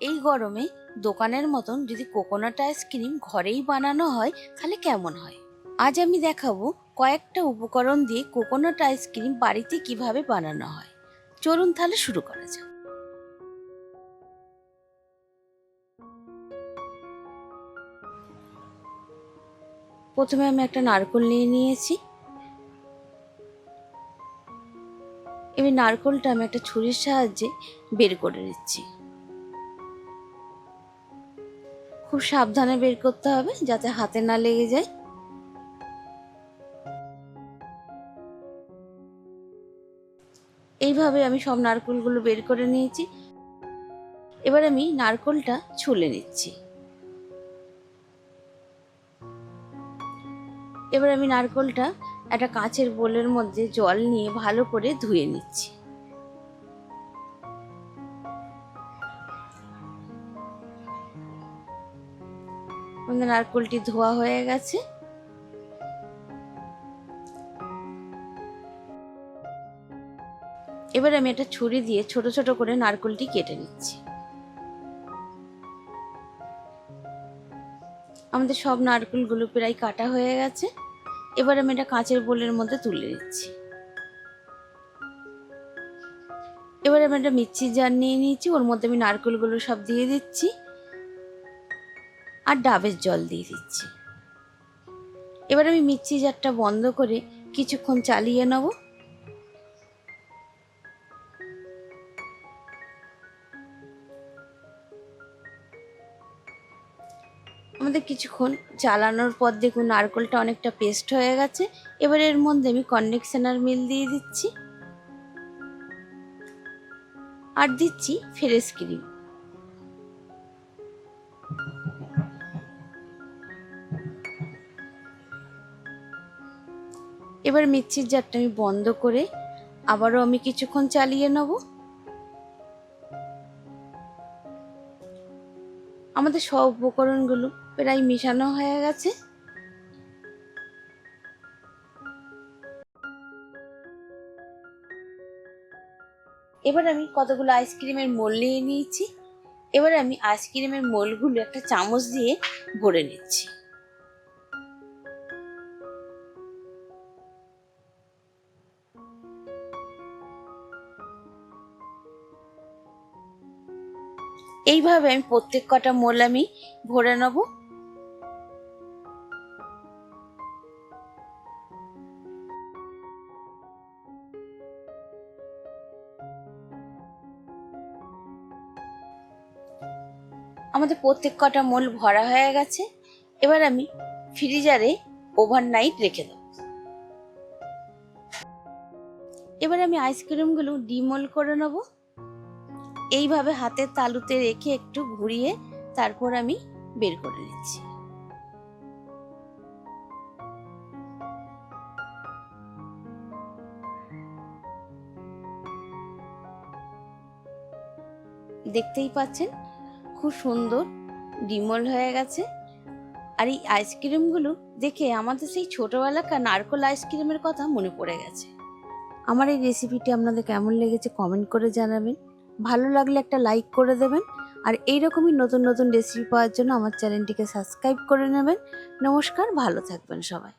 এই গরমে দোকানের মতন যদি কোকোনাট আইসক্রিম ঘরেই বানানো হয় তাহলে কেমন হয়। আজ আমি দেখাবো কয়েকটা উপকরণ দিয়ে কোকোনাট আইসক্রিম বাড়িতে কিভাবে বানানো হয়। চলুন তাহলে শুরু করা যাক। প্রথমে আমি একটা নারকেল নিয়ে নিয়েছি। এবার নারকেলটা আমি একটা ছুরির সাহায্যে বের করে নিচ্ছি। খুব সাবধানে বের করতে হবে যাতে হাতে না লেগে যায়। এইভাবে আমি সব নারকেলগুলো বের করে নিয়েছি। এবার আমি নারকেলটা ছুলে নিচ্ছি। এবার আমি নারকেলটা একটা কাঁচের বোলের মধ্যে জল নিয়ে ভালো করে ধুয়ে নিচ্ছি। নারকেলটি ধোয়া হয়ে গেছে। এবার আমি একটা ছুরি দিয়ে ছোট ছোট করে নারকেলটি কেটে নিচ্ছি। আমাদের সব নারকেলগুলো প্রায় কাটা হয়ে গেছে। এবার আমি এটা কাঁচের বোলের মধ্যে তুলে নিচ্ছি। এবার আমি একটা মিক্সির জার নিয়ে নিয়েছি, ওর মধ্যে আমি নারকেলগুলো সব দিয়ে দিচ্ছি আর ডাবের জল দিয়ে দিচ্ছি। এবার আমি মিক্সি জারটা বন্ধ করে কিছুক্ষণ চালিয়ে নেব। আমাদের কিছুক্ষণ চালানোর পর দেখুন নারকেলটা অনেকটা পেস্ট হয়ে গেছে। এবার এর মধ্যে আমি কনডেন্সার মিল্ক দিয়ে দিচ্ছি আর দিচ্ছি ফ্রেশ ক্রিম। এবার মিক্সির জারটা আমি বন্ধ করে আবারও আমি কিছুক্ষণ চালিয়ে নেব। আমাদের সব উপকরণগুলো প্রায় মিশানো হয়ে গেছে। এবার আমি কতগুলো আইসক্রিমের মোল নিয়ে নিয়েছি। এবার আমি আইসক্রিমের মোলগুলো একটা চামচ দিয়ে ভরে নিচ্ছি। এইভাবে আমি প্রত্যেক কটা মোল আমি ভরে নেব। আমাদের প্রত্যেক কটা মোল ভরা হয়ে গেছে। এবার আমি ফ্রিজারে ওভারনাইট রেখে দেব। এবার আমি আইসক্রিমগুলো ডিমোল করে নেব। এইভাবে হাতের তালুতে রেখে একটু ঘুরিয়ে তারপর আমি বের করে নিচ্ছি। দেখতেই পাচ্ছেন খুব সুন্দর ডিমোল হয়ে গেছে। আর এই আইসক্রিমগুলো দেখে আমাদের সেই ছোটবেলাকার নারকেল আইসক্রিমের কথা মনে পড়ে গেছে। আমার এই রেসিপিটি আপনাদের কেমন লেগেছে কমেন্ট করে জানাবেন। ভালো লাগলে একটা লাইক করে দেবেন। আর এইরকমই নতুন নতুন রেসিপি পাওয়ার জন্য আমার চ্যানেলটিকে সাবস্ক্রাইব করে নেবেন। নমস্কার, ভালো থাকবেন সবাই।